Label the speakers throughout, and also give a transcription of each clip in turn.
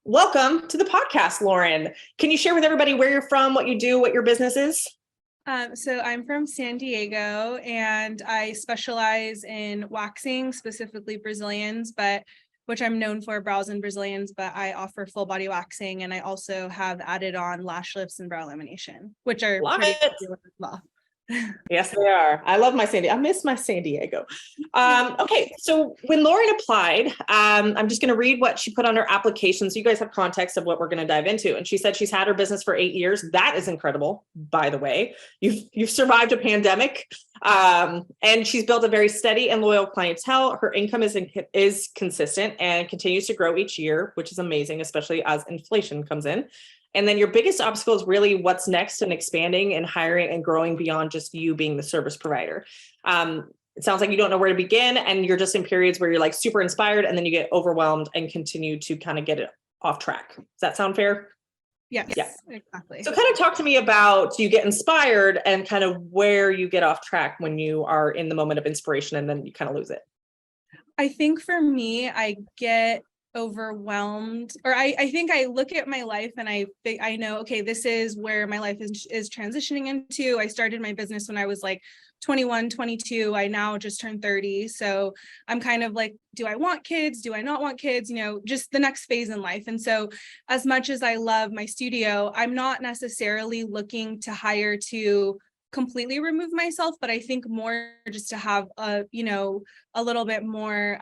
Speaker 1: Welcome to the podcast, Lauren. Can you share with everybody where you're from, what you do, what your business is?
Speaker 2: So I'm from San Diego and I specialize in waxing, specifically Brazilians, which I'm known for, brows and Brazilians, but I offer full body waxing, and I also have added on lash lifts and brow lamination, which are pretty popular as well.
Speaker 1: Yes, they are. I love my San Diego. I miss my San Diego. Okay, so when Lauren applied, I'm just going to read what she put on her application so you guys have context of what we're going to dive into. And she said she's had her business for 8 years. That is incredible, by the way. You've survived a pandemic, and she's built a very steady and loyal clientele. Her income is consistent and continues to grow each year, which is amazing, especially as inflation comes in. And then your biggest obstacle is really what's next and expanding and hiring and growing beyond just you being the service provider. It sounds like you don't know where to begin, and you're just in periods where you're like super inspired and then you get overwhelmed and continue to kind of get it off track. Does that sound fair?
Speaker 2: Yes,
Speaker 1: yeah,
Speaker 2: exactly.
Speaker 1: So kind of talk to me about, you get inspired and kind of where you get off track when you are in the moment of inspiration and then you kind of lose it.
Speaker 2: I think for me, I get overwhelmed, or I think I look at my life and I know, okay, this is where my life is transitioning into. I started my business when I was like 21, 22. I now just turned 30. So I'm kind of like, do I want kids? Do I not want kids? Just the next phase in life. And so as much as I love my studio, I'm not necessarily looking to hire to completely remove myself, but I think more just to have a little bit more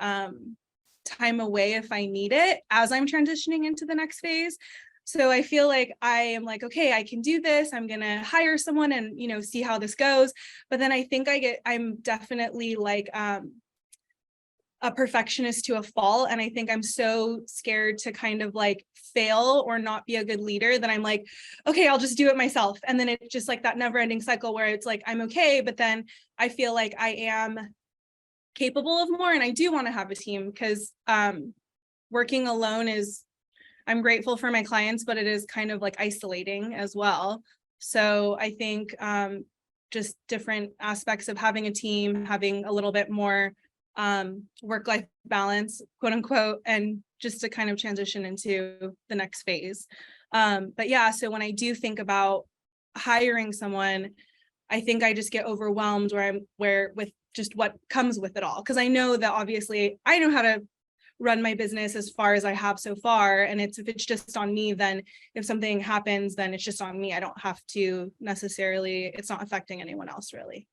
Speaker 2: time away if I need it as I'm transitioning into the next phase. So I feel like I am like, okay, I can do this. I'm going to hire someone and, see how this goes. But then I think I'm definitely like a perfectionist to a fault. And I think I'm so scared to kind of like fail or not be a good leader that I'm like, okay, I'll just do it myself. And then it's just like that never ending cycle where it's like, I'm okay. But then I feel like I am capable of more, and I do want to have a team because working alone I'm grateful for my clients, but it is kind of like isolating as well. So I think just different aspects of having a team, having a little bit more work-life balance, quote unquote, and just to kind of transition into the next phase. But yeah, so when I do think about hiring someone, I think I just get overwhelmed with just what comes with it all. Because I know that obviously I know how to run my business as far as I have so far. And if it's just on me, then if something happens, then it's just on me. I don't have to necessarily, it's not affecting anyone else really.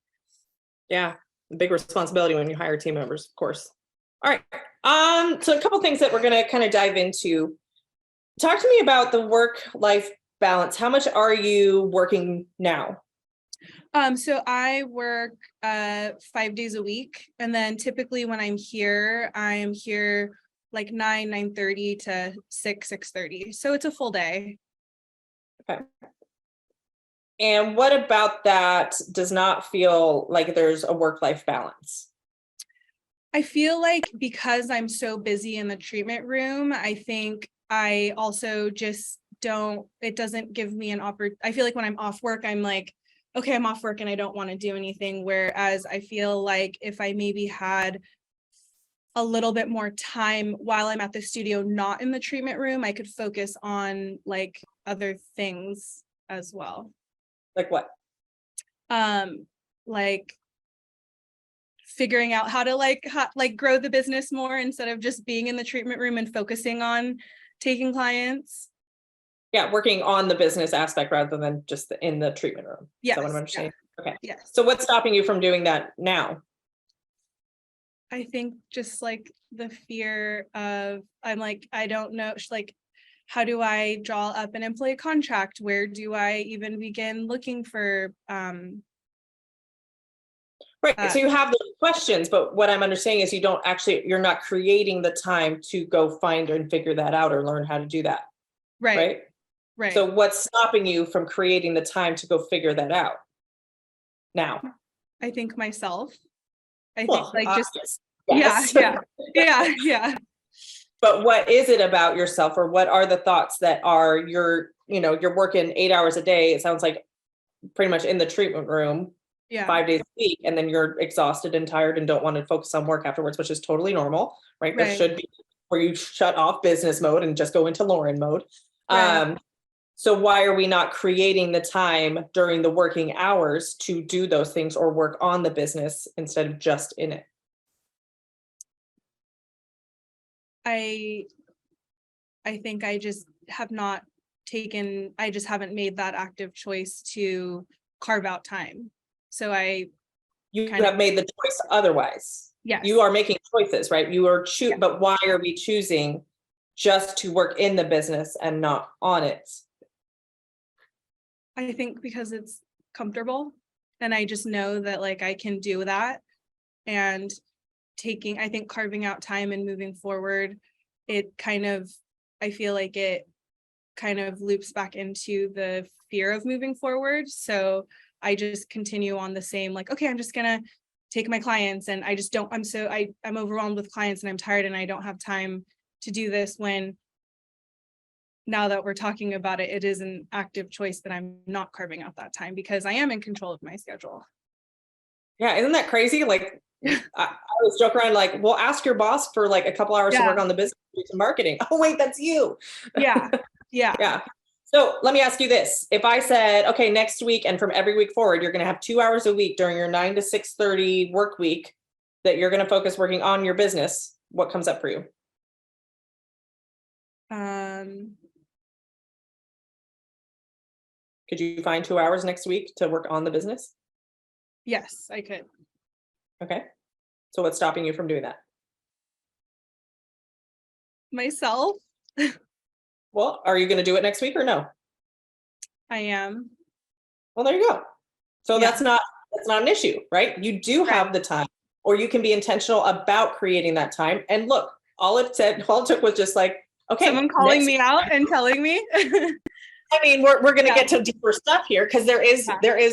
Speaker 1: Yeah, big responsibility when you hire team members, of course. All right. So a couple things that we're going to kind of dive into. Talk to me about the work-life balance. How much are you working now?
Speaker 2: So I work 5 days a week, and then typically when I'm here like 9:30 to 6:30. So it's a full day.
Speaker 1: Okay. And what about that does not feel like there's a work-life balance?
Speaker 2: I feel like because I'm so busy in the treatment room, I think I also just it doesn't give me an opportunity. I feel like when I'm off work, I'm like, okay, I'm off work and I don't want to do anything. Whereas I feel like if I maybe had a little bit more time while I'm at the studio, not in the treatment room, I could focus on like other things as well.
Speaker 1: Like what?
Speaker 2: Like figuring out how to grow the business more instead of just being in the treatment room and focusing on taking clients.
Speaker 1: Yeah, working on the business aspect rather than just in the treatment room.
Speaker 2: Yes.
Speaker 1: Is that what I'm understanding?
Speaker 2: Yeah.
Speaker 1: Okay.
Speaker 2: Yes.
Speaker 1: So what's stopping you from doing that now?
Speaker 2: I think just like the fear of, I'm like, I don't know, like, how do I draw up an employee contract? Where do I even begin looking for?
Speaker 1: Right. So you have those questions, but what I'm understanding is you're not creating the time to go find and figure that out or learn how to do that.
Speaker 2: Right. Right.
Speaker 1: So what's stopping you from creating the time to go figure that out now?
Speaker 2: I think myself. I
Speaker 1: Well,
Speaker 2: think like
Speaker 1: just yes.
Speaker 2: Yeah.
Speaker 1: But what is it about yourself, or what are the thoughts that are you're working 8 hours a day? It sounds like pretty much in the treatment room, 5 days a week, and then you're exhausted and tired and don't want to focus on work afterwards, which is totally normal, right? There should be where you shut off business mode and just go into Lauren mode.
Speaker 2: Right.
Speaker 1: So why are we not creating the time during the working hours to do those things or work on the business instead of just in it?
Speaker 2: I think I just have not I just haven't made that active choice to carve out time. So
Speaker 1: You
Speaker 2: kind of-
Speaker 1: have made the choice otherwise.
Speaker 2: yes.
Speaker 1: You are making choices, right? You are
Speaker 2: Yeah.
Speaker 1: but why are we choosing just to work in the business and not on it?
Speaker 2: I think because it's comfortable and I just know that like I can do that, and I think carving out time and moving forward, I feel like it kind of loops back into the fear of moving forward. So I just continue on the same, like, okay, I'm just gonna take my clients, and I just don't, I'm overwhelmed with clients and I'm tired and I don't have time to do this, when now that we're talking about it, it is an active choice that I'm not carving out that time because I am in control of my schedule.
Speaker 1: Yeah, isn't that crazy? Like, I was joking around, like, well, ask your boss for like a couple hours to work on the business, do some marketing. Oh, wait, that's you.
Speaker 2: Yeah.
Speaker 1: Yeah. So let me ask you this. If I said, okay, next week and from every week forward, you're going to have 2 hours a week during your 9 to 6:30 work week that you're going to focus working on your business, what comes up for you? Could you find 2 hours next week to work on the business?
Speaker 2: Yes, I could.
Speaker 1: Okay. So what's stopping you from doing that?
Speaker 2: Myself,
Speaker 1: Well, are you going to do it next week or no?
Speaker 2: I am.
Speaker 1: Well, there you go. So
Speaker 2: Yeah.
Speaker 1: that's not an issue, right? You do have the time, or you can be intentional about creating that time. And look, all it took was just like, okay,
Speaker 2: Someone calling me out and telling me.
Speaker 1: I mean, we're going to get to deeper stuff here, because there is,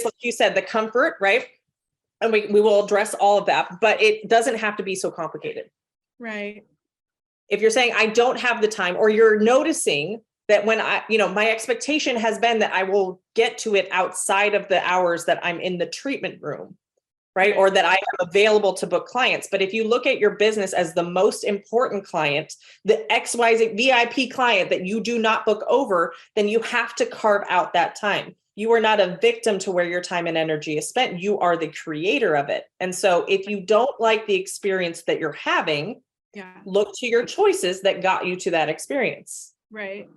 Speaker 1: like you said, the comfort, right? And we will address all of that, but it doesn't have to be so complicated.
Speaker 2: Right.
Speaker 1: If you're saying I don't have the time, or you're noticing that when my expectation has been that I will get to it outside of the hours that I'm in the treatment room, right? Or that I am available to book clients. But if you look at your business as the most important client, the XYZ VIP client that you do not book over, then you have to carve out that time. You are not a victim to where your time and energy is spent. You are the creator of it. And so if you don't like the experience that you're having, look to your choices that got you to that experience.
Speaker 2: Right.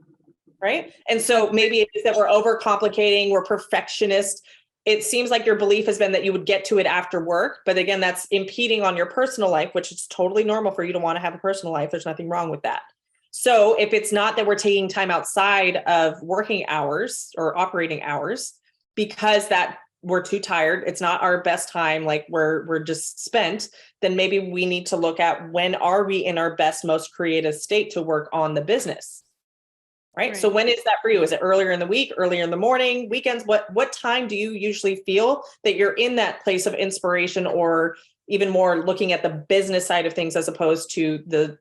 Speaker 1: Right. And so maybe it is that we're overcomplicating, we're perfectionist. It seems like your belief has been that you would get to it after work. But again, that's impeding on your personal life, which is totally normal for you to want to have a personal life. There's nothing wrong with that. So if it's not that we're taking time outside of working hours or operating hours because that we're too tired, it's not our best time, like we're just spent, then maybe we need to look at when are we in our best, most creative state to work on the business. Right. So when is that for you? Is it earlier in the week, earlier in the morning, weekends? What time do you usually feel that you're in that place of inspiration, or even more looking at the business side of things as opposed to the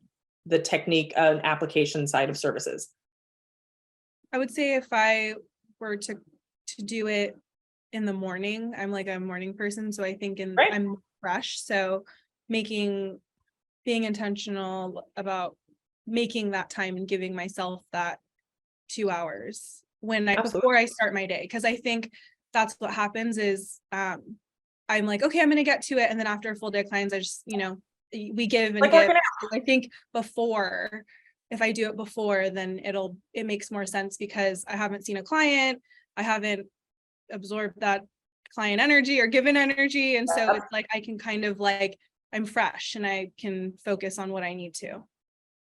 Speaker 1: technique and application side of services?
Speaker 2: I would say if I were to do it in the morning, I'm like a morning person. So I think I'm fresh. So being intentional about making that time and giving myself that 2 hours before I start my day. Because I think that's what happens is I'm like, okay, I'm going to get to it. And then after a full day of clients, I just, we give and give. I think if I do it before, then it makes more sense because I haven't seen a client. I haven't absorbed that client energy or given energy. And so it's like, I can kind of like, I'm fresh and I can focus on what I need to.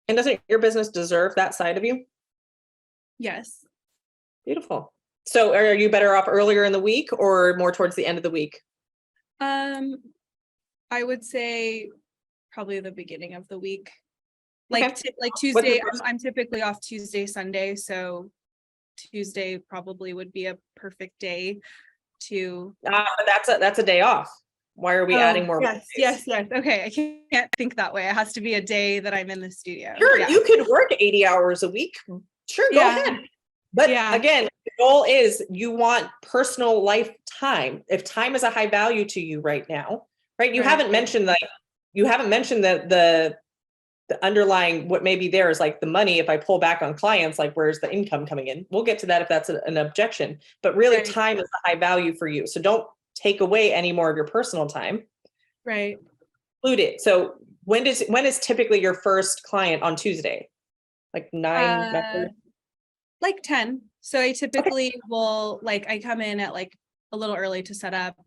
Speaker 1: And doesn't your business deserve that side of you?
Speaker 2: Yes.
Speaker 1: Beautiful. So are you better off earlier in the week or more towards the end of the week?
Speaker 2: I would say probably the beginning of the week.
Speaker 1: Okay.
Speaker 2: Like Tuesday, I'm typically off Tuesday, Sunday. So Tuesday probably would be a perfect day to.
Speaker 1: But that's a day off. Why are we adding more?
Speaker 2: Yes. Okay. I can't think that way. It has to be a day that I'm in the studio.
Speaker 1: Sure. Yeah. You could work 80 hours a week. Sure. Go ahead. But again, the goal is you want personal life time. If time is a high value to you right now, right? You haven't mentioned the the underlying, what may be there is like the money. If I pull back on clients, like where's the income coming in? We'll get to that if that's an objection, but really
Speaker 2: Right.
Speaker 1: time is a high value for you. So don't take away any more of your personal time.
Speaker 2: Right.
Speaker 1: Include it. So when is typically your first client on Tuesday? Like 9?
Speaker 2: Like 10. So I typically will, like, I come in at like a little early to set up,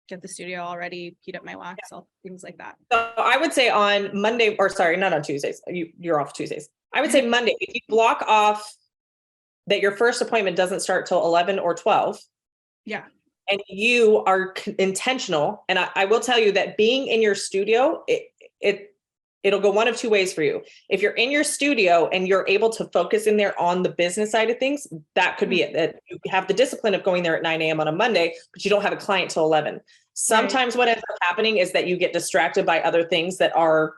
Speaker 2: get the studio all ready, heat up my wax, all things like that.
Speaker 1: So I would say on Monday, or sorry, not on Tuesdays. You're off Tuesdays. I would say Monday, if you block off that your first appointment doesn't start till 11 or 12.
Speaker 2: Yeah.
Speaker 1: And you are intentional. And I will tell you that being in your studio, it'll go one of two ways for you. If you're in your studio and you're able to focus in there on the business side of things, that could be it. That you have the discipline of going there at 9 a.m. on a Monday, but you don't have a client till 11. Sometimes what ends up happening is that you get distracted by other things that are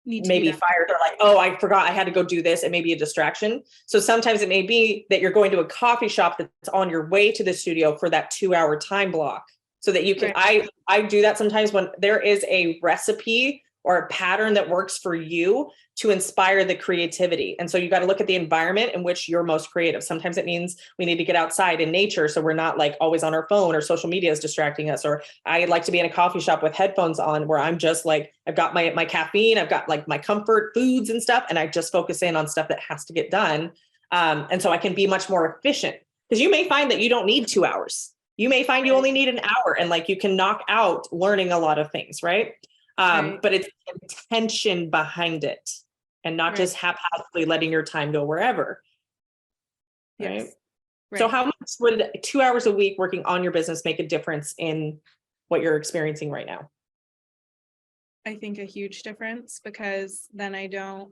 Speaker 1: maybe fired, or like, oh, I forgot I had to go do this. It may be a distraction. So sometimes it may be that you're going to a coffee shop that's on your way to the studio for that 2-hour time block, so that you can, I do that sometimes when there is a recipe or a pattern that works for you to inspire the creativity. And so you got to look at the environment in which you're most creative. Sometimes it means we need to get outside in nature, so we're not like always on our phone or social media is distracting us. Or I like to be in a coffee shop with headphones on where I'm just like, I've got my caffeine, I've got like my comfort foods and stuff, and I just focus in on stuff that has to get done. And so I can be much more efficient, because you may find that you don't need 2 hours. You may find you only need an hour, and like you can knock out learning a lot of things, right? But it's intention behind it, and not just haphazardly letting your time go wherever. Right? So how much would 2 hours a week working on your business make a difference in what you're experiencing right now?
Speaker 2: I think a huge difference, because then I don't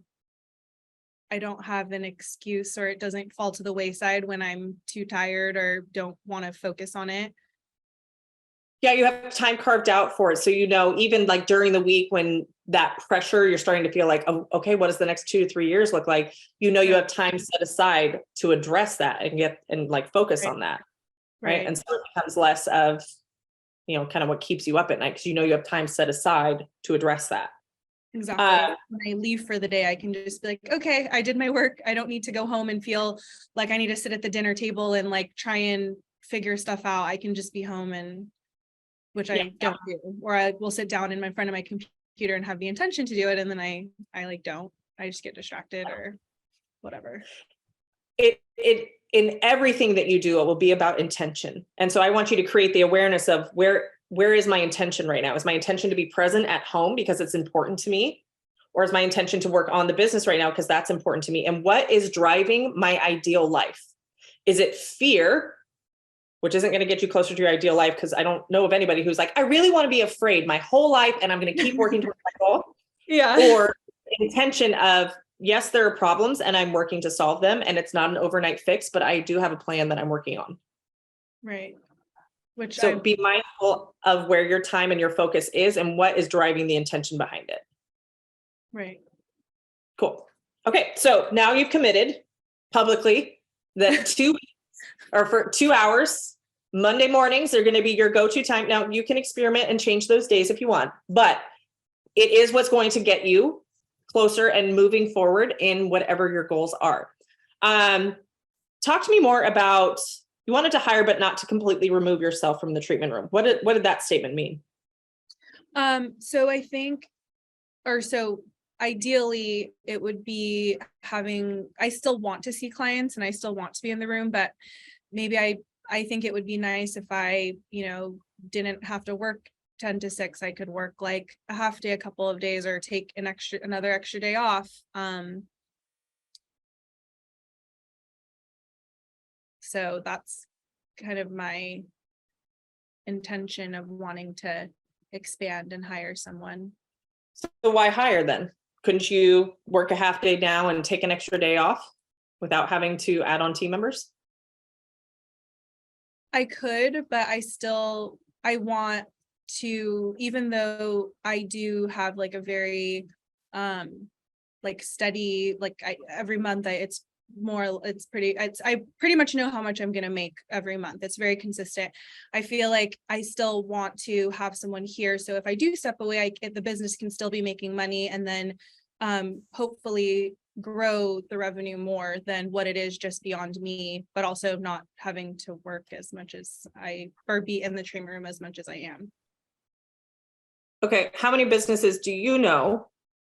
Speaker 2: have an excuse, or it doesn't fall to the wayside when I'm too tired or don't want to focus on it.
Speaker 1: Yeah, you have time carved out for it. So, even like during the week when that pressure, you're starting to feel like, oh, okay, what does the next 2 to 3 years look like? You have time set aside to address that and like focus on that. Right. And so it becomes less of, kind of what keeps you up at night, because you have time set aside to address that.
Speaker 2: Exactly. When I leave for the day, I can just be like, okay, I did my work. I don't need to go home and feel like I need to sit at the dinner table and like try and figure stuff out. I can just be home, and which I don't do, or I will sit down in front of my computer and have the intention to do it. And then I like, don't, I just get distracted or whatever. It
Speaker 1: in everything that you do, it will be about intention. And so I want you to create the awareness of where is my intention right now? Is my intention to be present at home because it's important to me? Or is my intention to work on the business right now because that's important to me? And what is driving my ideal life? Is it fear, which isn't going to get you closer to your ideal life? Because I don't know of anybody who's like, I really want to be afraid my whole life and I'm going to keep working towards my goal. Or intention of, yes, there are problems and I'm working to solve them, and it's not an overnight fix, but I do have a plan that I'm working on.
Speaker 2: Right.
Speaker 1: Be mindful of where your time and your focus is and what is driving the intention behind it.
Speaker 2: Right.
Speaker 1: Cool. Okay. So now you've committed publicly that 2 weeks or for 2 hours, Monday mornings are going to be your go-to time. Now you can experiment and change those days if you want, but it is what's going to get you closer and moving forward in whatever your goals are. Talk to me more about, you wanted to hire, but not to completely remove yourself from the treatment room. What did that statement mean?
Speaker 2: So I think, ideally it would be I still want to see clients and I still want to be in the room, but maybe I think it would be nice if I, didn't have to work 10 to 6. I could work like a half day, a couple of days, or take another extra day off. So that's kind of my intention of wanting to expand and hire someone.
Speaker 1: So why hire then? Couldn't you work a half day now and take an extra day off without having to add on team members?
Speaker 2: I could, but I want to, even though I do have like a very like steady, like every month I pretty much know how much I'm going to make every month. It's very consistent. I feel like I still want to have someone here, so if I do step away, the business can still be making money, and then hopefully grow the revenue more than what it is just beyond me, but also not having to work as much as or be in the training room as much as I am.
Speaker 1: Okay, how many businesses do you know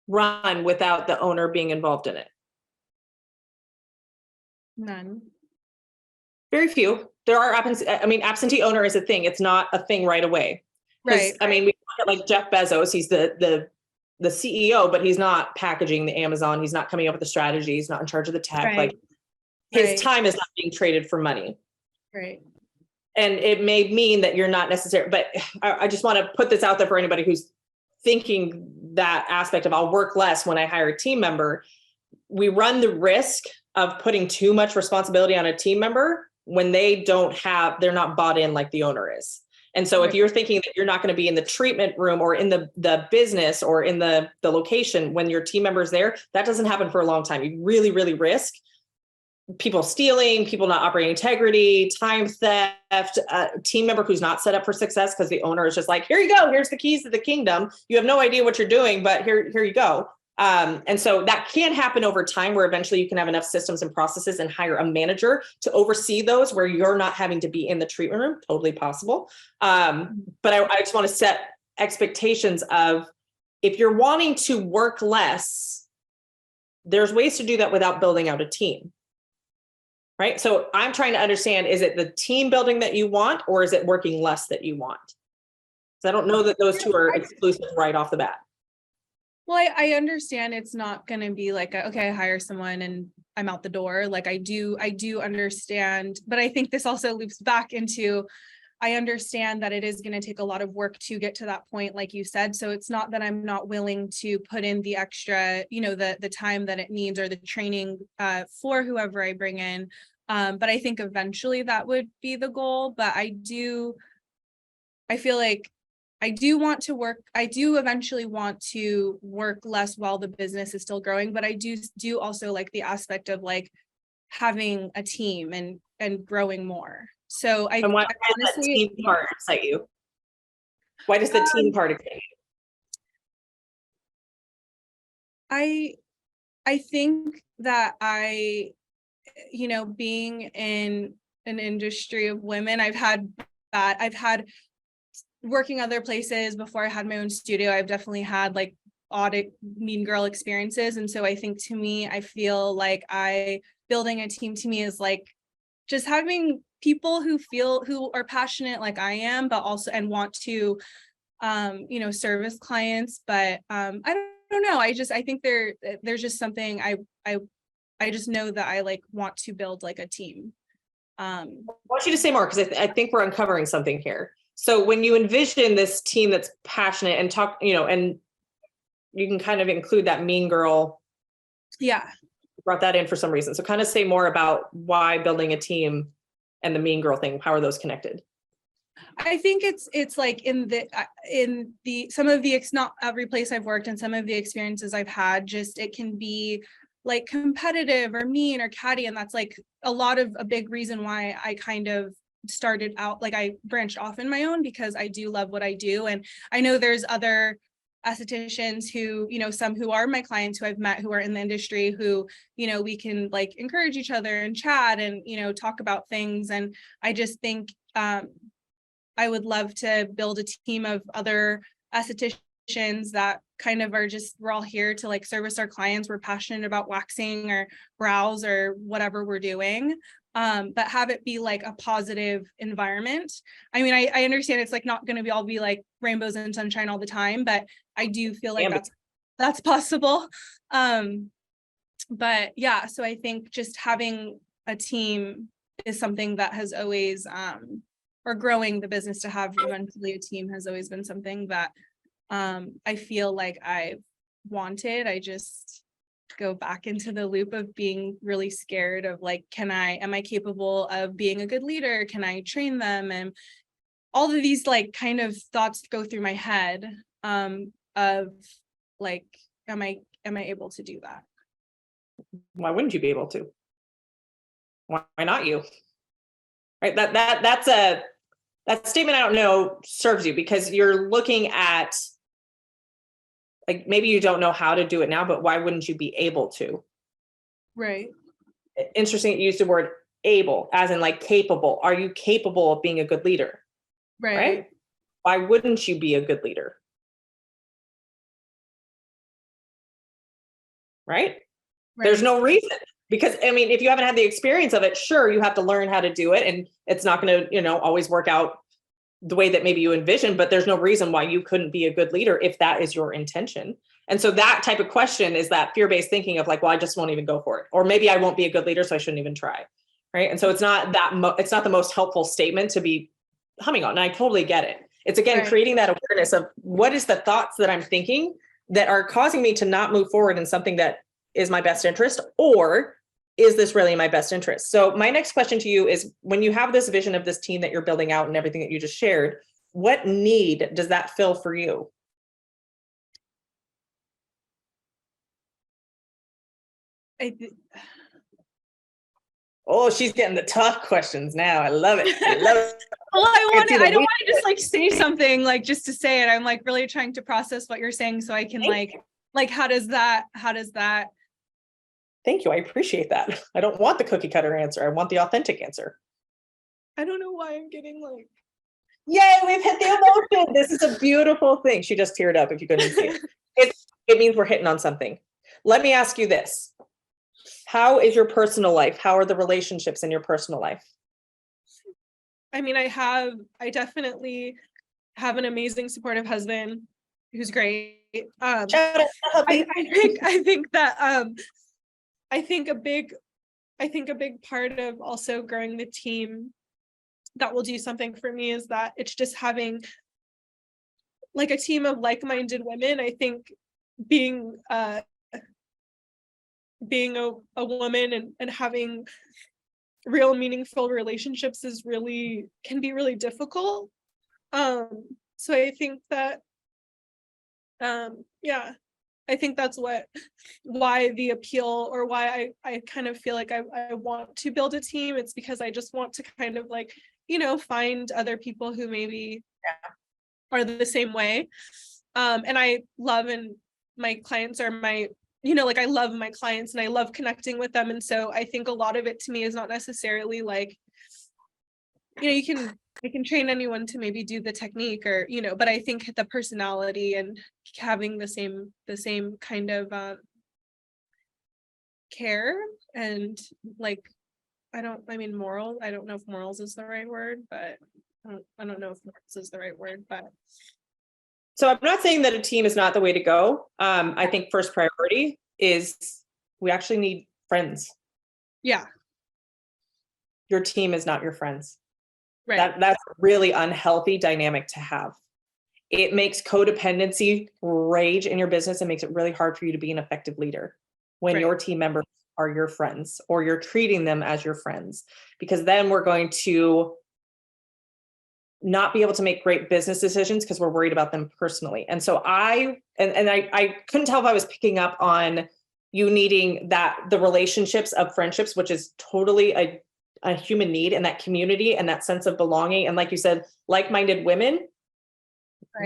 Speaker 1: run without the owner being involved in it?
Speaker 2: None.
Speaker 1: Very few. There are absentee owner is a thing. It's not a thing right away.
Speaker 2: Right.
Speaker 1: I mean, we look at like Jeff Bezos, he's the CEO, but he's not packaging the Amazon. He's not coming up with the strategy. He's not in charge of the tech.
Speaker 2: Right.
Speaker 1: Like his
Speaker 2: Right.
Speaker 1: time is not being traded for money.
Speaker 2: Right.
Speaker 1: And it may mean that you're not necessarily, but I just want to put this out there for anybody who's thinking that aspect of I'll work less when I hire a team member. We run the risk of putting too much responsibility on a team member when they're not bought in like the owner is. And so if you're thinking that you're not going to be in the treatment room or in the business or in the location when your team member's there, that doesn't happen for a long time. You really, really risk people stealing, people not operating integrity, time theft, a team member who's not set up for success because the owner is just like, here you go, here's the keys to the kingdom. You have no idea what you're doing, but here you go. And so that can happen over time where eventually you can have enough systems and processes and hire a manager to oversee those where you're not having to be in the treatment room, totally possible. But I just want to set expectations of if you're wanting to work less, there's ways to do that without building out a team. Right. So I'm trying to understand, is it the team building that you want, or is it working less that you want? Because I don't know that those two are exclusive right off the bat.
Speaker 2: Well, I understand it's not going to be like, okay, I hire someone and I'm out the door. Like I do understand, but I think this also loops back into, I understand that it is going to take a lot of work to get to that point, like you said. So it's not that I'm not willing to put in the extra, the time that it needs or the training for whoever I bring in. But I think eventually that would be the goal. But I feel like I do eventually want to work less while the business is still growing, but I do also like the aspect of like having a team and growing more. So
Speaker 1: and why does that team part excite you? Why does the team part excite
Speaker 2: you? I think that being in an industry of women, I've had working other places before I had my own studio. I've definitely had like audit mean girl experiences. And so I think to me, I feel like building a team to me is like just having people who are passionate like I am, but also and want to service clients. But I don't know. I think there's just something I just know that I like want to build like a team.
Speaker 1: I want you to say more because I think we're uncovering something here. So when you envision this team that's passionate and talk, and you can kind of include that mean girl.
Speaker 2: Yeah.
Speaker 1: Brought that in for some reason. So kind of say more about why building a team and the mean girl thing. How are those connected?
Speaker 2: I think it's like in the some of the, not every place I've worked and some of the experiences I've had, just it can be like competitive or mean or catty. And that's like a big reason why I kind of started out, like I branched off in my own, because I do love what I do. And I know there's other estheticians who, some who are my clients who I've met who are in the industry who, we can like encourage each other and chat and, talk about things. And I just think I would love to build a team of other estheticians that kind of we're all here to like service our clients. We're passionate about waxing or brows or whatever we're doing. But have it be like a positive environment. I mean, I understand it's like not going to be all be like rainbows and sunshine all the time, but I do feel like that's possible. But yeah, so I think just having a team is something that has always, or growing the business to have eventually a team has always been something that I feel like I've wanted. I just go back into the loop of being really scared of like, am I capable of being a good leader? Can I train them? And all of these like kind of thoughts go through my head of like, am I able to do that?
Speaker 1: Why wouldn't you be able to? Why not you? Right. That statement I don't know serves you because you're looking at Like maybe you don't know how to do it now, but why wouldn't you be able to?
Speaker 2: Right.
Speaker 1: Interesting. You used the word able, as in like capable. Are you capable of being a good leader? Right? Why wouldn't you be a good leader? Right? There's no reason, because I mean, if you haven't had the experience of it, sure, you have to learn how to do it, and it's not going to, always work out the way that maybe you envision, but there's no reason why you couldn't be a good leader if that is your intention. And so that type of question is that fear-based thinking of like, well, I just won't even go for it. Or maybe I won't be a good leader, so I shouldn't even try. Right. And so it's not it's not the most helpful statement to be humming on. And I totally get it. It's again, creating that awareness of what is the thoughts that I'm thinking that are causing me to not move forward in something that is my best interest, or is this really my best interest? So my next question to you is, when you have this vision of this team that you're building out and everything that you just shared, what need does that fill for you? Oh, she's getting the tough questions now. I love it. I love it.
Speaker 2: Well, I don't want to just like say something like just to say it. I'm like really trying to process what you're saying so I can how does that
Speaker 1: Thank you. I appreciate that. I don't want the cookie cutter answer. I want the authentic answer.
Speaker 2: I don't know why I'm getting like,
Speaker 1: yay, we've hit the emotion. This is a beautiful thing. She just teared up if you couldn't see it. It means we're hitting on something. Let me ask you this. How is your personal life? How are the relationships in your personal life?
Speaker 2: I mean, I definitely have an amazing supportive husband who's great. I think a big part of also growing the team that will do something for me is that it's just having like a team of like-minded women. I think being a woman and having real meaningful relationships can be really difficult. So I think that I think that's why the appeal, or why I kind of feel like I want to build a team. It's because I just want to kind of like, find other people who maybe are the same way. And I love, and my clients are I love my clients and I love connecting with them. And so I think a lot of it to me is not necessarily like, I can train anyone to maybe do the technique or, but I think the personality and having the same kind of care and like, I don't know if morals is the right word, but I don't know if morals is the right word, but.
Speaker 1: So I'm not saying that a team is not the way to go. I think first priority is we actually need friends.
Speaker 2: Yeah.
Speaker 1: Your team is not your friends.
Speaker 2: Right.
Speaker 1: That's a really unhealthy dynamic to have. It makes codependency rage in your business and makes it really hard for you to be an effective leader when your team members are your friends, or you're treating them as your friends, because then we're going to not be able to make great business decisions because we're worried about them personally. And so I couldn't tell if I was picking up on you needing the relationships of friendships, which is totally a human need, and that community and that sense of belonging. And like you said, like-minded women,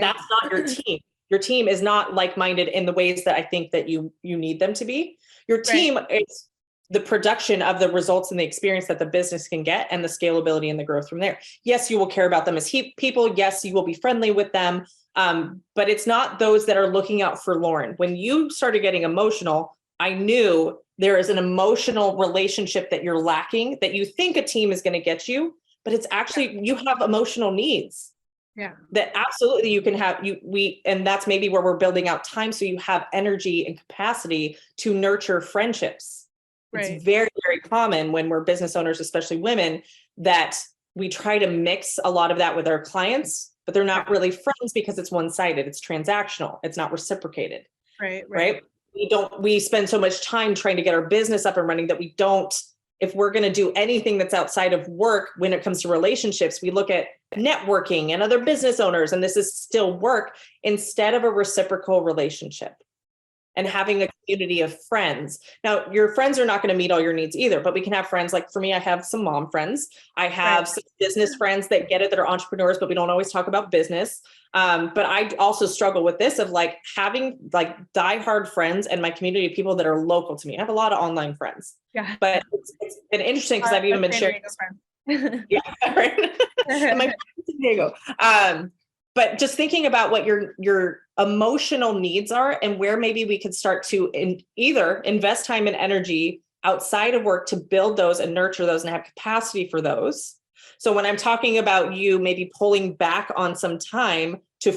Speaker 1: that's not your team. Your team is not like-minded in the ways that I think that you need them to be. Your team is the production of the results and the experience that the business can get, and the scalability and the growth from there. Yes, you will care about them as people. Yes, you will be friendly with them. But it's not those that are looking out for Lauren. When you started getting emotional, I knew there is an emotional relationship that you're lacking, that you think a team is going to get you, but it's actually, you have emotional needs.
Speaker 2: Yeah.
Speaker 1: That absolutely you can have, and that's maybe where we're building out time. So you have energy and capacity to nurture friendships. It's very, very common when we're business owners, especially women, that we try to mix a lot of that with our clients, but they're not really friends because it's one-sided. It's transactional. It's not reciprocated. Right. We spend so much time trying to get our business up and running that we don't, if we're going to do anything that's outside of work, when it comes to relationships, we look at networking and other business owners, and this is still work instead of a reciprocal relationship. and having a community of friends. Now, your friends are not going to meet all your needs either, but we can have friends. Like for me, I have some mom friends. I have some business friends that get it, that are entrepreneurs, but we don't always talk about business. But I also struggle with this of like having like diehard friends and my community of people that are local to me. I have a lot of online friends.
Speaker 2: Yeah.
Speaker 1: But it's been interesting because I've even been sharing. Yeah, right. And my friend in San Diego. But just thinking about what your emotional needs are and where maybe we could start to either invest time and energy outside of work to build those and nurture those and have capacity for those. So when I'm talking about you maybe pulling back on some time to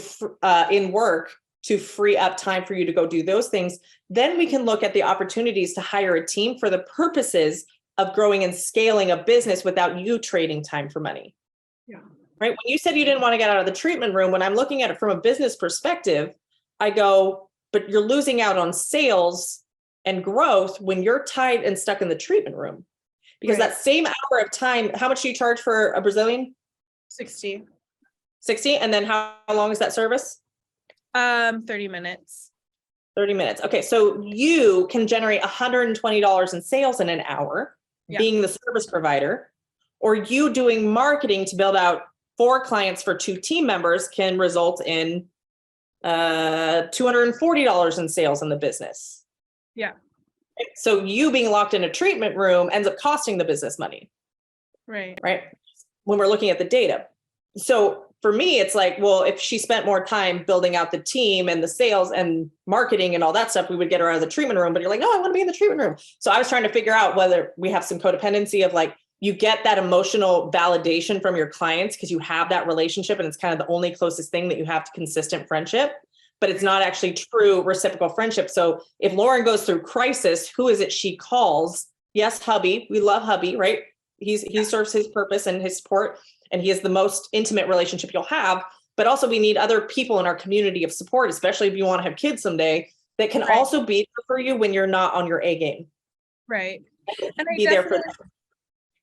Speaker 1: in work to free up time for you to go do those things, then we can look at the opportunities to hire a team for the purposes of growing and scaling a business without you trading time for money.
Speaker 2: Yeah.
Speaker 1: Right. When you said you didn't want to get out of the treatment room, when I'm looking at it from a business perspective, I go, but you're losing out on sales and growth when you're tied and stuck in the treatment room. Because that same hour of time, how much do you charge for a Brazilian?
Speaker 2: 60.
Speaker 1: 60. And then how long is that service?
Speaker 2: 30 minutes.
Speaker 1: 30 minutes. Okay. So you can generate $120 in sales in an hour, being the service provider, or you doing marketing to build out 4 clients for 2 team members can result in $240 in sales in the business.
Speaker 2: Yeah.
Speaker 1: So you being locked in a treatment room ends up costing the business money.
Speaker 2: Right.
Speaker 1: Right. When we're looking at the data. So for me, it's like, well, if she spent more time building out the team and the sales and marketing and all that stuff, we would get her out of the treatment room. But you're like, no, I want to be in the treatment room. So I was trying to figure out whether we have some codependency of like, you get that emotional validation from your clients because you have that relationship and it's kind of the only closest thing that you have to consistent friendship, but it's not actually true reciprocal friendship. So if Lauren goes through crisis, who is it she calls? Yes, hubby. We love hubby, right? He serves his purpose and his support, and he is the most intimate relationship you'll have. But also we need other people in our community of support, especially if you want to have kids someday, that can also be there for you when you're not on your A game.
Speaker 2: Right. And
Speaker 1: be there for them.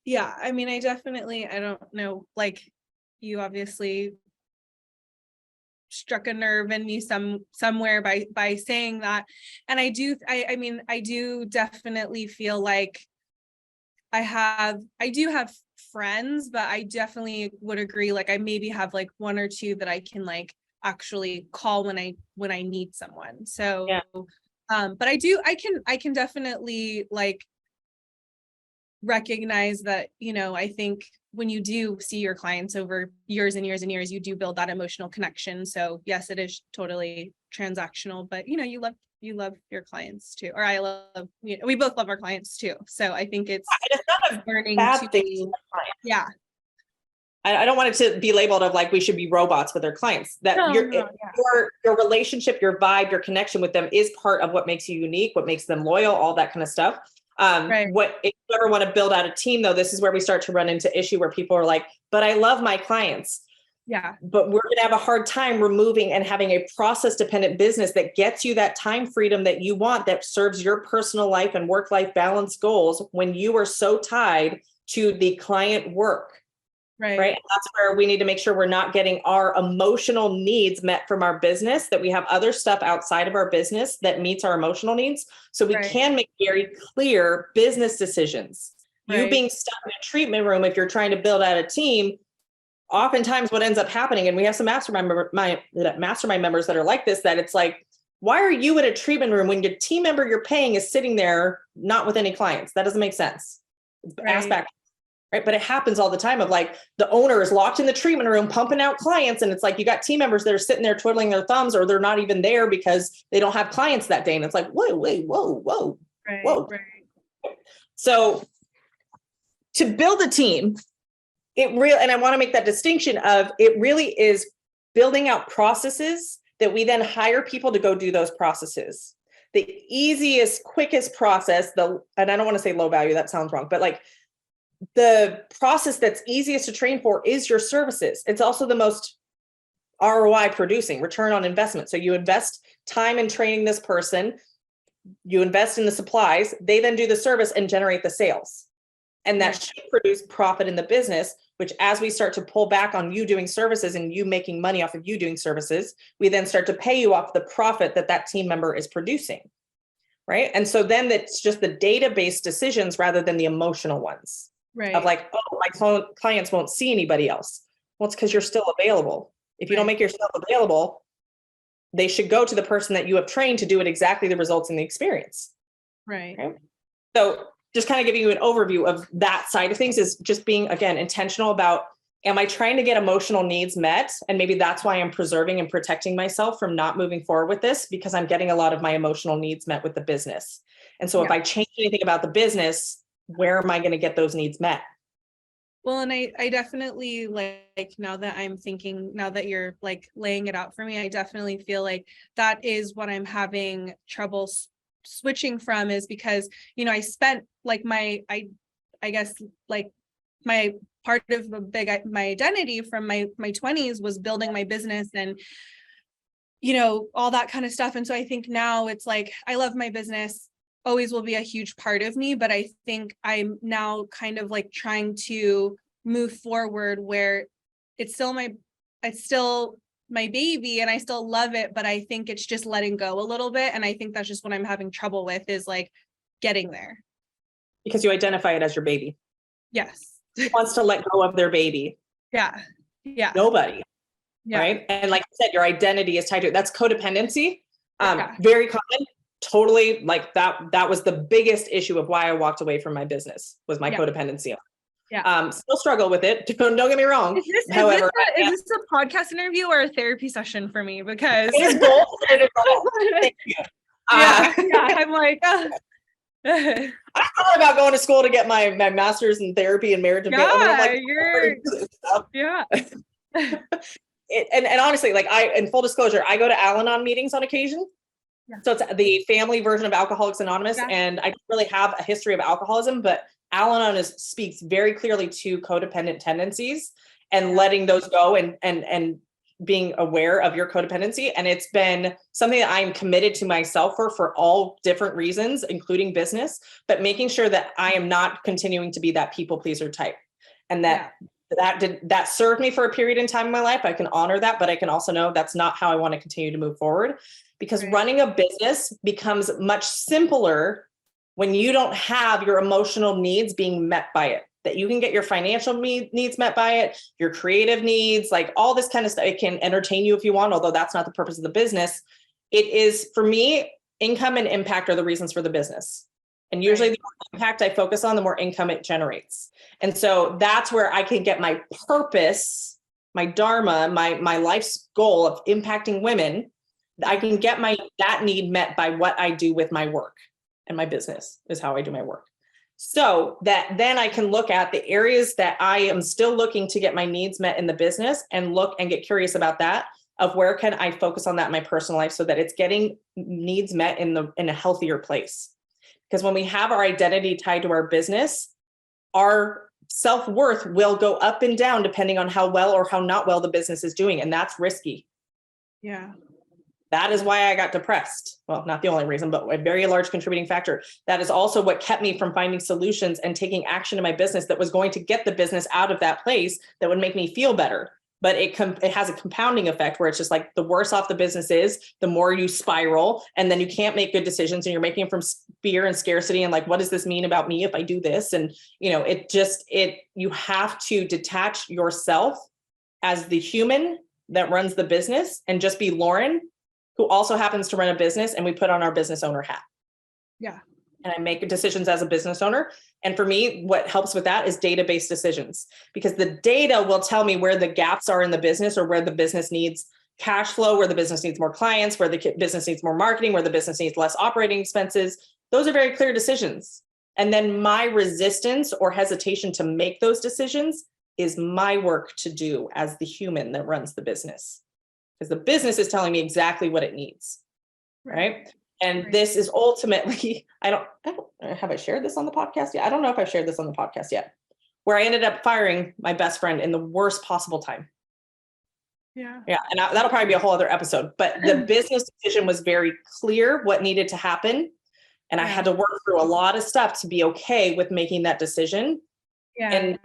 Speaker 2: Yeah, I mean, I don't know, like you obviously struck a nerve in me somewhere by saying that. And I do definitely feel like I do have friends, but I definitely would agree. Like I maybe have like 1 or 2 that I can like actually call when I need someone. So, but I can definitely like recognize that, I think when you do see your clients over years and years and years, you do build that emotional connection. So yes, it is totally transactional, but you love your clients too, or I love, we both love our clients too. So I think it's
Speaker 1: not a
Speaker 2: learning
Speaker 1: bad
Speaker 2: to
Speaker 1: thing.
Speaker 2: Yeah.
Speaker 1: I don't want it to be labeled of like we should be robots with our clients. That your relationship, your vibe, your connection with them is part of what makes you unique, what makes them loyal, all that kind of stuff. What if you ever want to build out a team though, this is where we start to run into issue where people are like, but I love my clients.
Speaker 2: Yeah.
Speaker 1: But we're going to have a hard time removing and having a process dependent business that gets you that time freedom that you want, that serves your personal life and work-life balance goals when you are so tied to the client work. Right. And that's where we need to make sure we're not getting our emotional needs met from our business, that we have other stuff outside of our business that meets our emotional needs. So we can make very clear business decisions. You being stuck in a treatment room, if you're trying to build out a team, oftentimes what ends up happening, and we have some mastermind members that are like this, that it's like, why are you in a treatment room when your team member you're paying is sitting there not with any clients? That doesn't make sense. Ask back. Right. But it happens all the time of like the owner is locked in the treatment room pumping out clients. And it's like, you got team members that are sitting there twiddling their thumbs, or they're not even there because they don't have clients that day. And it's like, whoa. So to build a team, and I want to make that distinction of it really is building out processes that we then hire people to go do those processes. The easiest, quickest process, and I don't want to say low value, that sounds wrong, but like, the process that's easiest to train for is your services. It's also the most ROI producing, return on investment. So you invest time in training this person, you invest in the supplies, they then do the service and generate the sales. And that should produce profit in the business, which as we start to pull back on you doing services and you making money off of you doing services, we then start to pay you off the profit that team member is producing. right? And so then it's just the data-based decisions rather than the emotional ones of
Speaker 2: Right.
Speaker 1: like, oh, my clients won't see anybody else. Well, it's because you're still available. If you don't
Speaker 2: Right.
Speaker 1: make yourself available, they should go to the person that you have trained to do it exactly the results in the experience.
Speaker 2: Right.
Speaker 1: Okay? So just kind of giving you an overview of that side of things is just being, again, intentional about, am I trying to get emotional needs met? And maybe that's why I'm preserving and protecting myself from not moving forward with this, because I'm getting a lot of my emotional needs met with the business. And so if I change anything about the business, where am I going to get those needs met?
Speaker 2: Well, and I definitely like now that I'm thinking, now that you're like laying it out for me, I definitely feel like that is what I'm having trouble switching from, is because, you know, I spent like I guess like my part of my identity from my 20s was building my business and, you know, all that kind of stuff. And so I think now it's like, I love my business, always will be a huge part of me, but I think I'm now kind of like trying to move forward where it's still my baby and I still love it, but I think it's just letting go a little bit. And I think that's just what I'm having trouble with, is like getting there.
Speaker 1: Because you identify it as your baby.
Speaker 2: Yes.
Speaker 1: Who wants to let go of their baby?
Speaker 2: Yeah. Yeah.
Speaker 1: Nobody.
Speaker 2: Yeah.
Speaker 1: Right. And like I said, your identity is tied to it. That's codependency.
Speaker 2: Yeah.
Speaker 1: Very common. Totally, like that was the biggest issue of why I walked away from my business, was my codependency.
Speaker 2: Yeah.
Speaker 1: Still struggle with it. Don't get me wrong. However,
Speaker 2: is this a podcast interview or a therapy session for me? Because
Speaker 1: it is both. It is both. Thank you.
Speaker 2: I'm like,
Speaker 1: I thought about going to school to get my master's in therapy and marriage and family. And honestly, like in full disclosure, I go to Al-Anon meetings on occasion. Yeah. So it's the family version of Alcoholics Anonymous. Yeah. And I don't really have a history of alcoholism, but Al-Anon speaks very clearly to codependent tendencies and letting those go and being aware of your codependency. And it's been something that I'm committed to myself for all different reasons, including business, but making sure that I am not continuing to be that people pleaser type. And that served me for a period in time in my life. I can honor that, but I can also know that's not how I want to continue to move forward, because running a business becomes much simpler when you don't have your emotional needs being met by it, that you can get your financial needs met by it, your creative needs, like all this kind of stuff. It can entertain you if you want, although that's not the purpose of the business. It is, for me, income and impact are the reasons for the business. And usually the more impact I focus on, the more income it generates. And so that's where I can get my purpose, my dharma, my life's goal of impacting women. I can get that need met by what I do with my work, and my business is how I do my work. So that then I can look at the areas that I am still looking to get my needs met in the business and look and get curious about that, of where can I focus on that in my personal life so that it's getting needs met in a healthier place. Because when we have our identity tied to our business, our self-worth will go up and down depending on how well or how not well the business is doing. And that's risky.
Speaker 2: Yeah.
Speaker 1: That is why I got depressed. Well, not the only reason, but a very large contributing factor. That is also what kept me from finding solutions and taking action in my business that was going to get the business out of that place that would make me feel better. But it has a compounding effect where it's just like the worse off the business is, the more you spiral, and then you can't make good decisions, and you're making it from fear and scarcity and like, what does this mean about me if I do this? And you have to detach yourself as the human that runs the business and just be Lauren, who also happens to run a business, and we put on our business owner hat.
Speaker 2: Yeah.
Speaker 1: And I make decisions as a business owner. And for me, what helps with that is data-based decisions, because the data will tell me where the gaps are in the business, or where the business needs cash flow, where the business needs more clients, where the business needs more marketing, where the business needs less operating expenses. Those are very clear decisions. And then my resistance or hesitation to make those decisions is my work to do as the human that runs the business, because the business is telling me exactly what it needs. Right. And this is ultimately, have I shared this on the podcast yet? I don't know if I've shared this on the podcast yet, where I ended up firing my best friend in the worst possible time.
Speaker 2: Yeah.
Speaker 1: And that'll probably be a whole other episode, but the business decision was very clear what needed to happen. And I had to work through a lot of stuff to be okay with making that decision. And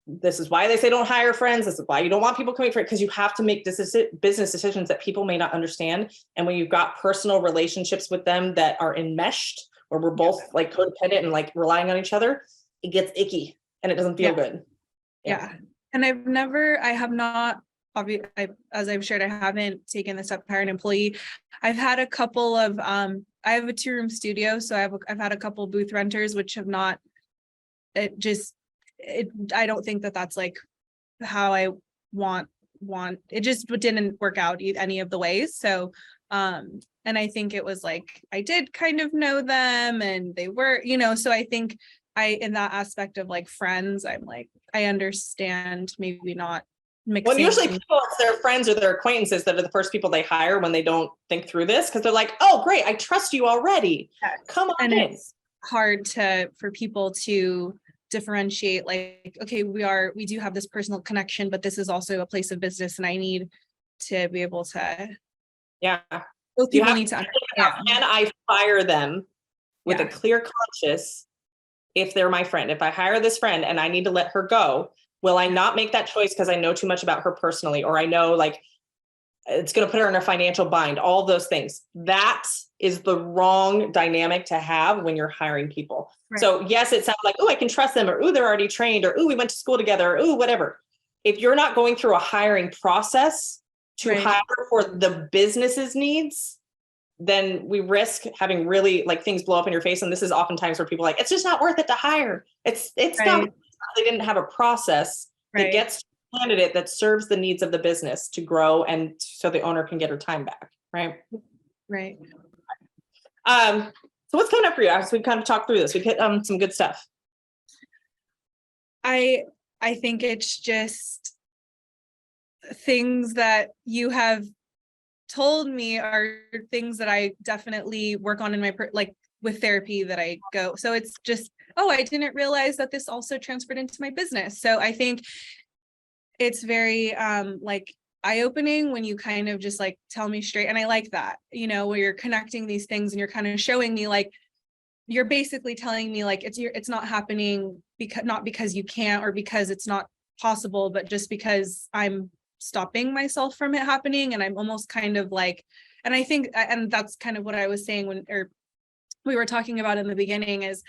Speaker 1: this is why they say don't hire friends. This is why you don't want people coming for it, because you have to make business decisions that people may not understand. And when you've got personal relationships with them that are enmeshed, where we're both like codependent and like relying on each other, it gets icky and it doesn't feel good.
Speaker 2: Yeah. And I have not, obviously, as I've shared, I haven't taken this up to hire an employee. I've had a couple of, I have a 2-room studio. So I've had a couple booth renters, which have not, I don't think that that's like how I want, it just didn't work out any of the ways. So, and I think it was like, I did kind of know them and they were, so I think in that aspect of like friends, I'm like, I understand maybe not mixing.
Speaker 1: Well, usually people, it's their friends or their acquaintances that are the first people they hire when they don't think through this, because they're like, oh, great, I trust you already. Yes. Come on.
Speaker 2: And it's hard for people to differentiate, like, okay, we do have this personal connection, but this is also a place of business, and I need to be able to.
Speaker 1: Yeah.
Speaker 2: Both people need to understand.
Speaker 1: Can I fire them with a clear conscience if they're my friend? If I hire this friend and I need to let her go, will I not make that choice because I know too much about her personally, or I know like it's going to put her in a financial bind, all those things? That is the wrong dynamic to have when you're hiring people. Right. So yes, it sounds like, oh, I can trust them, or, oh, they're already trained, or, oh, we went to school together, or, oh, whatever. If you're not going through a hiring process to hire for the business's needs, then we risk having really like things blow up in your face. And this is oftentimes where people are like, it's just not worth it to hire. It's not, they didn't have a process that gets to the candidate that serves the needs of the business to grow, and so the owner can get her time back. Right. So what's coming up for you? As we kind of talked through this, we hit some good stuff.
Speaker 2: I think it's just things that you have told me are things that I definitely work on in my with therapy that I go. So it's just, oh, I didn't realize that this also transferred into my business. So I think it's very like eye-opening when you kind of just like tell me straight. And I like that, where you're connecting these things and you're kind of showing me, like, you're basically telling me like it's not happening not because you can't or because it's not possible, but just because I'm stopping myself from it happening. And I'm almost kind of like, and I think, and that's kind of what I was saying when we were talking about in the beginning, is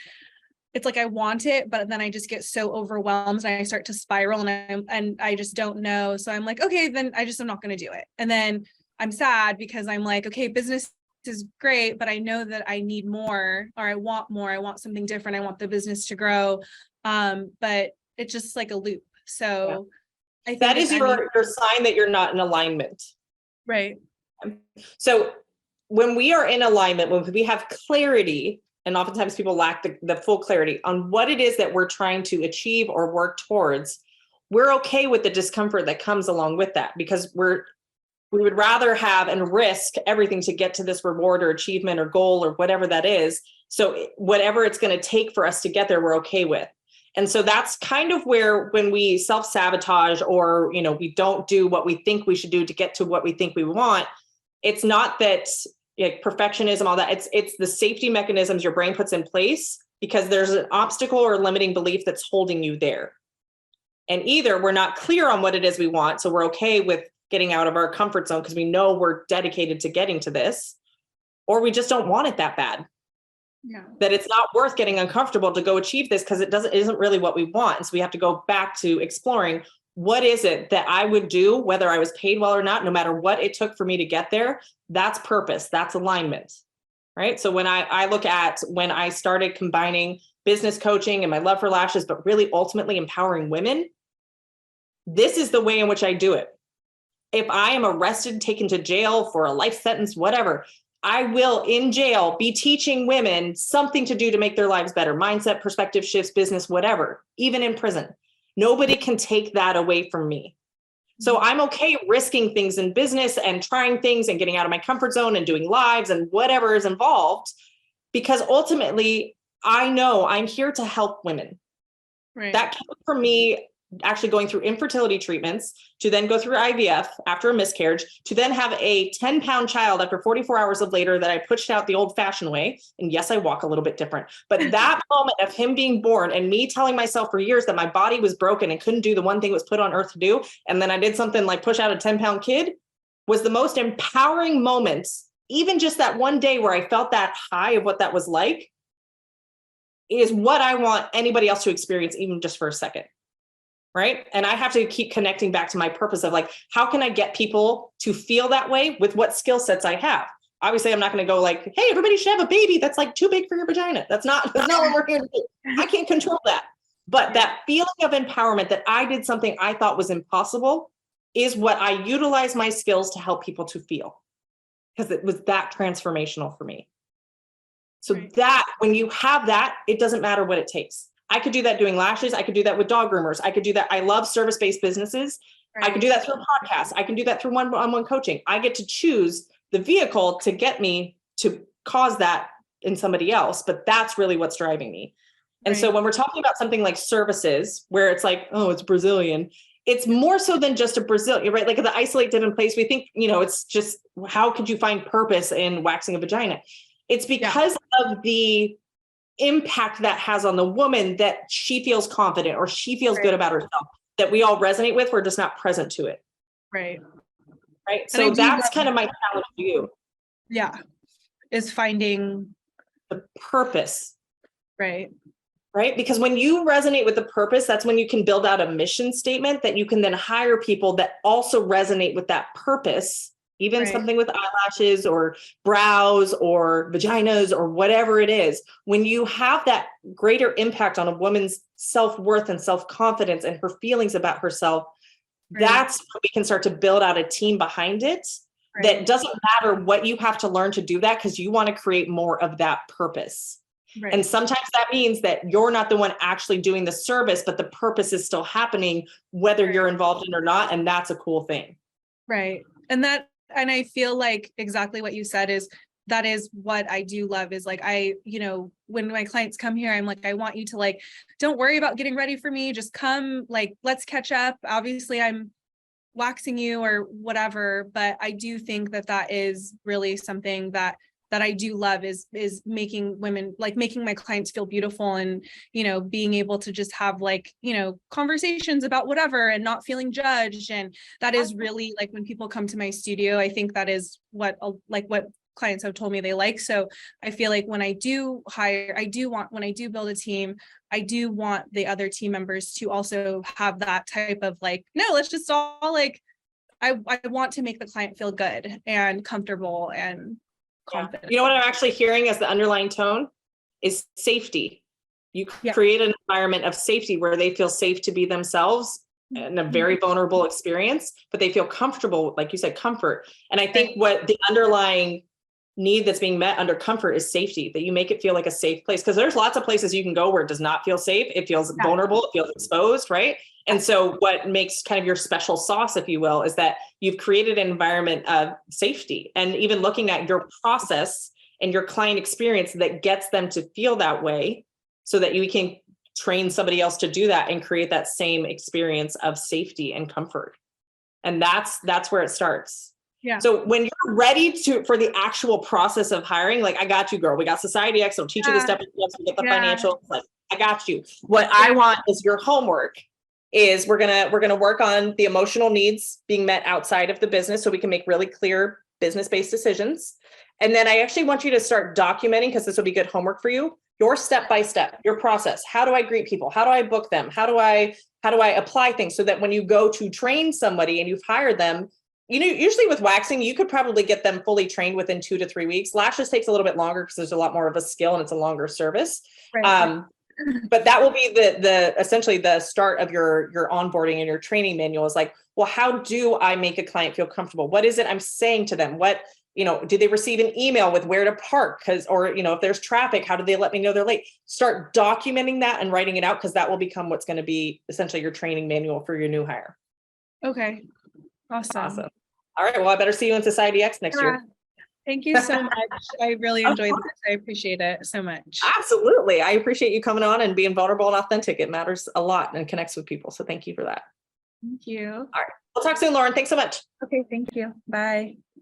Speaker 2: it's like I want it, but then I just get so overwhelmed and I start to spiral, and I just don't know. So I'm like, okay, then I'm not going to do it. And then I'm sad because I'm like, okay, business is great, but I know that I need more, or I want more. I want something different. I want the business to grow. But it's just like a loop. So I think
Speaker 1: that is your sign that you're not in alignment.
Speaker 2: Right.
Speaker 1: So when we are in alignment, when we have clarity, and oftentimes people lack the full clarity on what it is that we're trying to achieve or work towards, we're okay with the discomfort that comes along with that, because we would rather have and risk everything to get to this reward or achievement or goal or whatever that is. So whatever it's going to take for us to get there, we're okay with. And so that's kind of where, when we self-sabotage, or, we don't do what we think we should do to get to what we think we want, it's not that perfectionism, all that, it's the safety mechanisms your brain puts in place because there's an obstacle or limiting belief that's holding you there. And either we're not clear on what it is we want, so we're okay with getting out of our comfort zone because we know we're dedicated to getting to this, or we just don't want it that bad. That it's not worth getting uncomfortable to go achieve this because it isn't really what we want. And so we have to go back to exploring, what is it that I would do, whether I was paid well or not, no matter what it took for me to get there. That's purpose. That's alignment. Right. So when I look at when I started combining business coaching and my love for lashes, but really ultimately empowering women, this is the way in which I do it. If I am arrested, taken to jail for a life sentence, whatever, I will in jail be teaching women something to do to make their lives better. Mindset, perspective shifts, business, whatever, even in prison. Nobody can take that away from me. So I'm okay risking things in business and trying things and getting out of my comfort zone and doing lives and whatever is involved, because ultimately I know I'm here to help women. That came from me actually going through infertility treatments, to then go through IVF after a miscarriage, to then have a 10-pound child after 44 hours of labor that I pushed out the old fashioned way. And yes, I walk a little bit different, but that moment of him being born and me telling myself for years that my body was broken and couldn't do the one thing it was put on earth to do, and then I did something like push out a 10-pound kid, was the most empowering moment. Even just that one day where I felt that high of what that was like is what I want anybody else to experience, even just for a second. Right. And I have to keep connecting back to my purpose of like, how can I get people to feel that way with what skill sets I have? Obviously, I'm not going to go like, hey, everybody should have a baby that's like too big for your vagina. That's not what we're here to do. I can't control that. But that feeling of empowerment that I did something I thought was impossible is what I utilize my skills to help people to feel. Because it was that transformational for me. So that when you have that, it doesn't matter what it takes. I could do that doing lashes. I could do that with dog groomers. I could do that. I love service-based businesses. I could do that through podcasts. I can do that through one-on-one coaching. I get to choose the vehicle to get me to cause that in somebody else, but that's really what's driving me. And so when we're talking about something like services, where it's like, oh, it's Brazilian, it's more so than just a Brazilian, right? Like the isolate dip in place, we think, it's just, how could you find purpose in waxing a vagina? It's because of the impact that has on the woman, that she feels confident or she feels good about herself, that we all resonate with. We're just not present to it.
Speaker 2: Right.
Speaker 1: So that's kind of my challenge to you.
Speaker 2: Yeah. Is finding
Speaker 1: the purpose.
Speaker 2: Right.
Speaker 1: Because when you resonate with the purpose, that's when you can build out a mission statement that you can then hire people that also resonate with that purpose, even something with eyelashes or brows or vaginas or whatever it is. When you have that greater impact on a woman's self-worth and self-confidence and her feelings about herself, that's when we can start to build out a team behind it. That doesn't matter what you have to learn to do that, because you want to create more of that purpose. And sometimes that means that you're not the one actually doing the service, but the purpose is still happening, whether you're involved in it or not. And that's a cool thing.
Speaker 2: And I feel like exactly what you said that is what I do love is like, when my clients come here, I'm like, I want you to like, don't worry about getting ready for me. Just come, like, let's catch up. Obviously I'm waxing you or whatever, but I do think that is really something that I do love is making women, like making my clients feel beautiful and, being able to just have like, conversations about whatever and not feeling judged. And that is really like when people come to my studio, I think that is what clients have told me they like. So I feel like when I do hire, when I do build a team, I do want the other team members to also have that type of like, no, let's just all like, I want to make the client feel good and comfortable and confident.
Speaker 1: You know what I'm actually hearing as the underlying tone is safety. You create an environment of safety where they feel safe to be themselves in a very vulnerable experience, but they feel comfortable, like you said, comfort. And I think what the underlying need that's being met under comfort is safety, that you make it feel like a safe place. Because there's lots of places you can go where it does not feel safe. It feels vulnerable. It feels exposed, right? And so what makes kind of your special sauce, if you will, is that you've created an environment of safety, and even looking at your process and your client experience that gets them to feel that way, so that you can train somebody else to do that and create that same experience of safety and comfort. And that's where it starts.
Speaker 2: Yeah.
Speaker 1: So when you're ready for the actual process of hiring, like, I got you, girl. We got Society X. I'll teach you the steps. We get the financial. Like, I got you. What I want is your homework. Is we're gonna work on the emotional needs being met outside of the business, so we can make really clear business-based decisions. And then I actually want you to start documenting, because this will be good homework for you, your step-by-step, your process. How do I greet people? How do I book them? How do I apply things, so that when you go to train somebody and you've hired them, usually with waxing, you could probably get them fully trained within 2 to 3 weeks. Lashes takes a little bit longer because there's a lot more of a skill and it's a longer service. But that will be the essentially the start of your onboarding and your training manual is like, well, how do I make a client feel comfortable? What is it I'm saying to them? What, do they receive an email with where to park? Or if there's traffic, how do they let me know they're late? Start documenting that and writing it out, because that will become what's going to be essentially your training manual for your new hire.
Speaker 2: Okay. Awesome.
Speaker 1: All right. Well, I better see you in Society X next year.
Speaker 2: Thank you so much. I really
Speaker 1: Of
Speaker 2: enjoyed
Speaker 1: course.
Speaker 2: this. I appreciate it so much.
Speaker 1: Absolutely. I appreciate you coming on and being vulnerable and authentic. It matters a lot and connects with people. So thank you for that.
Speaker 2: Thank you.
Speaker 1: All right. We'll talk soon, Lauren. Thanks so much.
Speaker 2: Okay, thank you. Bye.